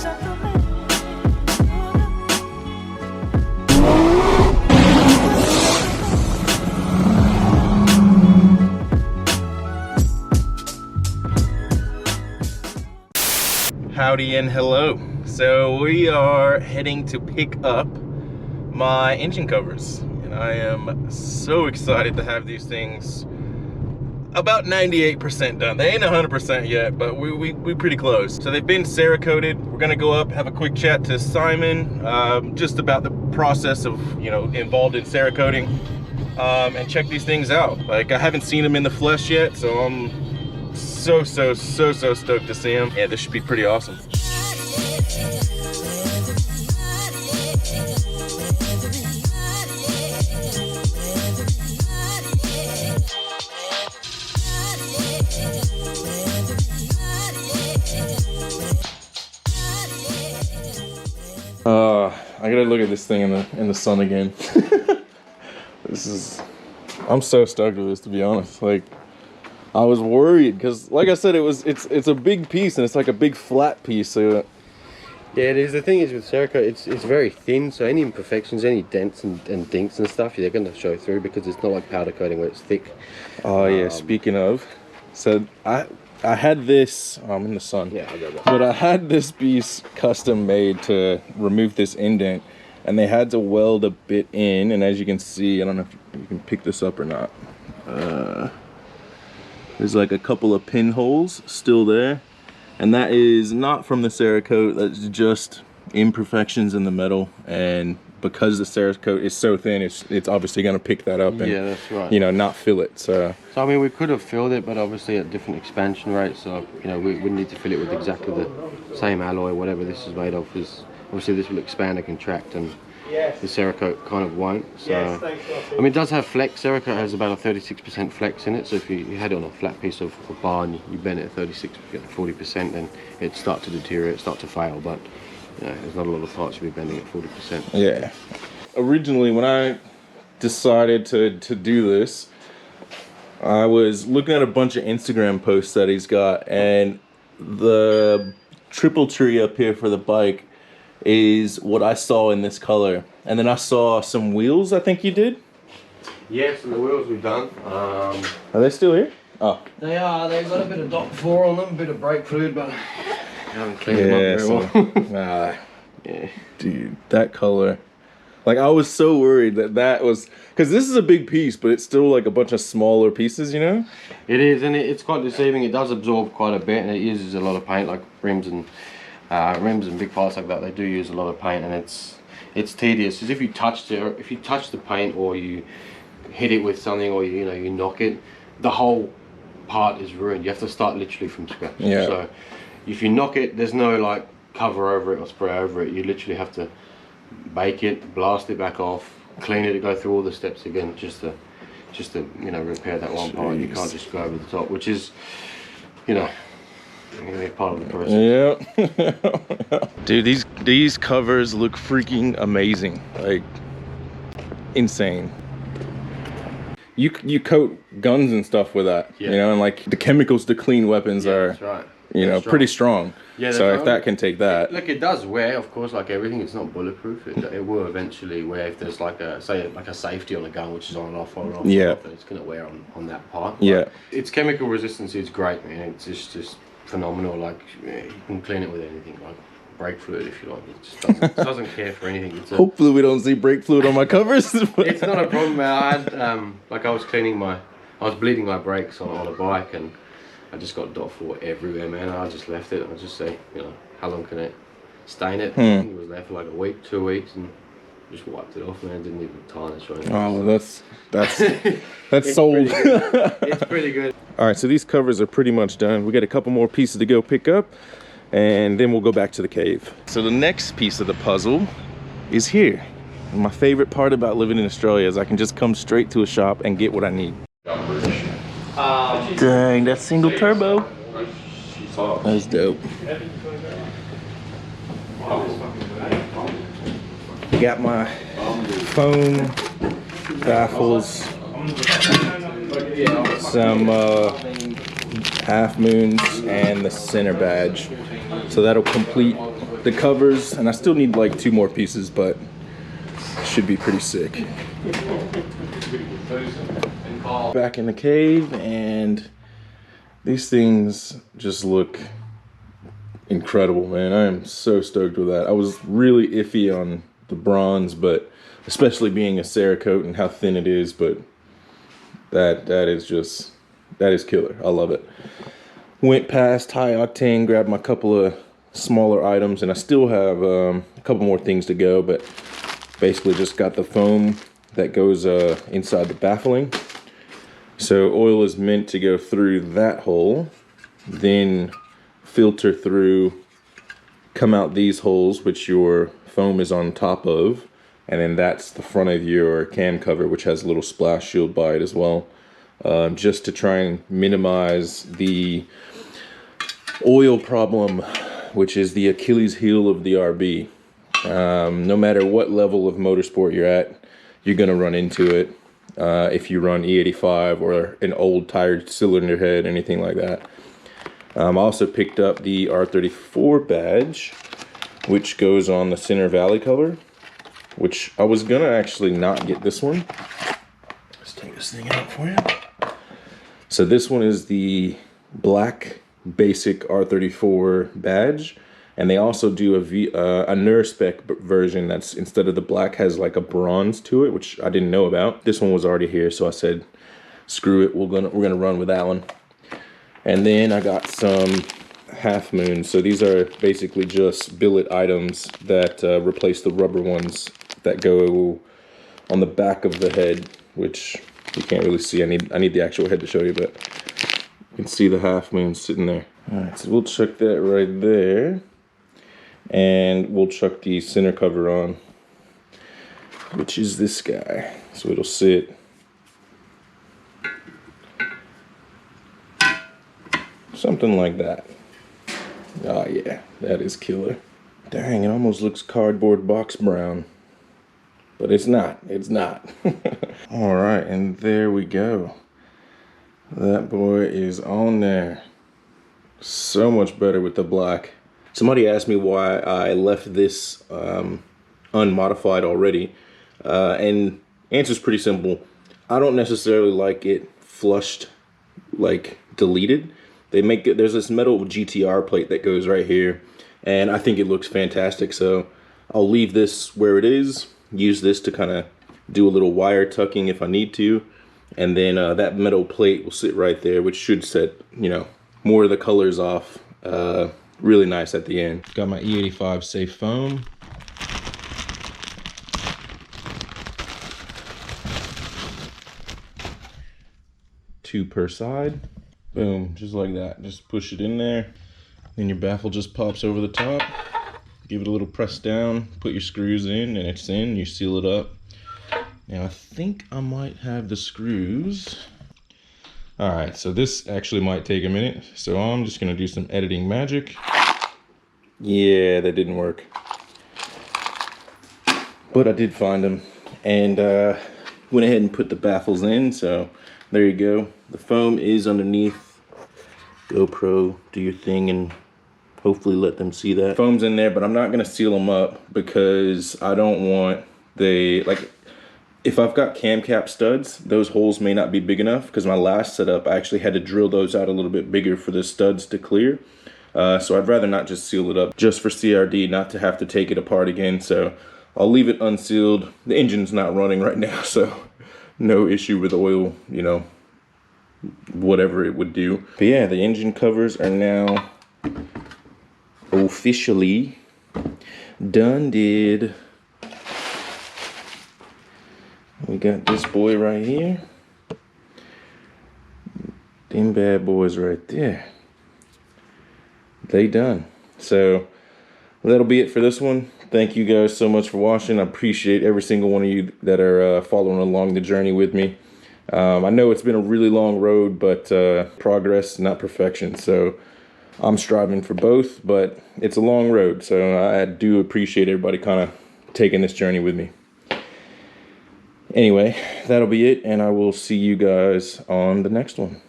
Howdy and hello. So we are heading to pick up my engine covers, and I am so excited to have these things about 98% done. They ain't 100% yet, but we pretty close. So they've been Cerakoted. We're gonna go up, have a quick chat to Simon, just about the process of, involved in Cerakoting, and check these things out. Like, I haven't seen them in the flesh yet, so I'm so stoked to see them. Yeah, this should be pretty awesome. I gotta look at this thing in the sun again. I'm so stoked with this, to be honest. Like, I was worried because, like I said, it's a big piece, and it's like a big flat piece. So yeah, it is. The thing is with Cerakote, it's very thin, so any imperfections, any dents and dinks and stuff, they're going to show through because it's not like powder coating where it's thick. Oh yeah. Speaking of, so I had this. Oh, I'm in the sun. Yeah, I got that. But I had this piece custom made to remove this indent, and they had to weld a bit in. And as you can see, I don't know if you can pick this up or not. There's like a couple of pinholes still there, and that is not from the Cerakote. That's just imperfections in the metal, and because the Cerakote is so thin, it's obviously going to pick that up and, yeah, that's right, not fill it. So I mean, we could have filled it, but obviously at different expansion rates, so we need to fill it with exactly the same alloy, whatever this is made of, because obviously this will expand and contract, and the Cerakote kind of won't. So I mean, it does have flex. Cerakote has about a 36% flex in it, so if you had it on a flat piece of bar and you bend it at 40%, then it'd start to deteriorate, start to fail. But there's not a lot of parts you'll be bending at 40%. Yeah. Originally, when I decided to do this, I was looking at a bunch of Instagram posts that he's got, and the triple tree up here for the bike is what I saw in this color. And then I saw some wheels, I think you did? Yes, and the wheels we've done. Are they still here? Oh. They are. They've got a bit of DOT4 on them, a bit of brake fluid, but I haven't cleaned them up very well. Yeah. Dude, that color. Like, I was so worried that was... Because this is a big piece, but it's still like a bunch of smaller pieces, It is, and it's quite deceiving. It does absorb quite a bit, and it uses a lot of paint, like rims and big parts like that. They do use a lot of paint, and it's tedious. Because if you touch the paint, or you hit it with something, or you knock it, the whole part is ruined. You have to start literally from scratch. Yeah. So if you knock it, there's no like cover over it or spray over it. You literally have to bake it, blast it back off, clean it, go through all the steps again just to repair that one part. You can't just go over the top, which is part of the process. Yeah. Dude, these covers look freaking amazing. Like, insane. You coat guns and stuff with that, and like the chemicals to clean weapons are, that's right. Pretty strong. Yeah. So if that can take that, look, it does wear, of course, like everything. It's not bulletproof. It will eventually wear if there's like a safety on a gun, which is on and off, on and off. Yeah. Then it's gonna wear on that part. Yeah. But its chemical resistance is great, man. It's just phenomenal. Like, you can clean it with anything, like brake fluid if you like. It just doesn't care for anything. Hopefully we don't see brake fluid on my covers. It's not a problem. I had I was bleeding my brakes on a bike, and I just got DOT4 everywhere, man. I just left it. I just say, how long can it stain it? I think it was there for like a week, 2 weeks, and just wiped it off, man. Didn't even tarnish or anything. Oh, well, that's sold. It's pretty good. All right, so these covers are pretty much done. We got a couple more pieces to go pick up, and then we'll go back to the cave. So the next piece of the puzzle is here. And my favorite part about living in Australia is I can just come straight to a shop and get what I need. Dang, that's single turbo. That's dope. Got my foam baffles, some half moons, and the center badge. So that'll complete the covers, and I still need like 2 more pieces, but it should be pretty sick. Back in the cave, and these things just look incredible, man. I am so stoked with that. I was really iffy on the bronze, but especially being a Cerakote and how thin it is, but that is killer. I love it. Went past High Octane, grabbed my couple of smaller items, and I still have a couple more things to go, but basically just got the foam that goes inside the baffling. So oil is meant to go through that hole, then filter through, come out these holes, which your foam is on top of, and then that's the front of your cam cover, which has a little splash shield by it as well, just to try and minimize the oil problem, which is the Achilles heel of the RB. No matter what level of motorsport you're at, you're gonna run into it. If you run E85 or an old tired cylinder head, anything like that. I also picked up the R34 badge, which goes on the center valley cover, which I was gonna actually not get this one. Let's take this thing out for you. So this one is the black basic R34 badge, and they also do a Nurspec version that's, instead of the black, has like a bronze to it, which I didn't know about. This one was already here, so I said, screw it, we're gonna run with that one. And then I got some half moons. So these are basically just billet items that replace the rubber ones that go on the back of the head, which you can't really see. I need the actual head to show you, but you can see the half moon sitting there. All right, so we'll chuck that right there, and we'll chuck the center cover on, which is this guy. So it'll sit something like that. Oh yeah, that is killer. Dang, it almost looks cardboard box brown, but it's not. It's not. All right, and there we go. That boy is on there. So much better with the black. Somebody asked me why I left this unmodified already, and answer's pretty simple. I don't necessarily like it flushed, like deleted. There's this metal GTR plate that goes right here, and I think it looks fantastic, so I'll leave this where it is, use this to kind of do a little wire tucking if I need to, and then that metal plate will sit right there, which should set, you know, more of the colors off really nice at the end. Got my E85 safe foam. Two per side. Boom, just like that. Just push it in there. Then your baffle just pops over the top. Give it a little press down, put your screws in, and it's in. You seal it up. Now I think I might have the screws. All right, so this actually might take a minute. So I'm just gonna do some editing magic. Yeah, that didn't work. But I did find them, and went ahead and put the baffles in, so there you go. The foam is underneath. GoPro, do your thing and hopefully let them see that. Foam's in there, but I'm not gonna seal them up because I don't want if I've got cam cap studs, those holes may not be big enough, because my last setup, I actually had to drill those out a little bit bigger for the studs to clear. So I'd rather not just seal it up, just for CRD, not to have to take it apart again. So I'll leave it unsealed. The engine's not running right now, so no issue with oil, you know, whatever it would do. But yeah, the engine covers are now officially done. We got this boy right here. Them bad boys right there. They done. So that'll be it for this one. Thank you guys so much for watching. I appreciate every single one of you that are following along the journey with me. I know it's been a really long road, but progress, not perfection. So I'm striving for both, but it's a long road. So I do appreciate everybody kind of taking this journey with me. Anyway, that'll be it, and I will see you guys on the next one.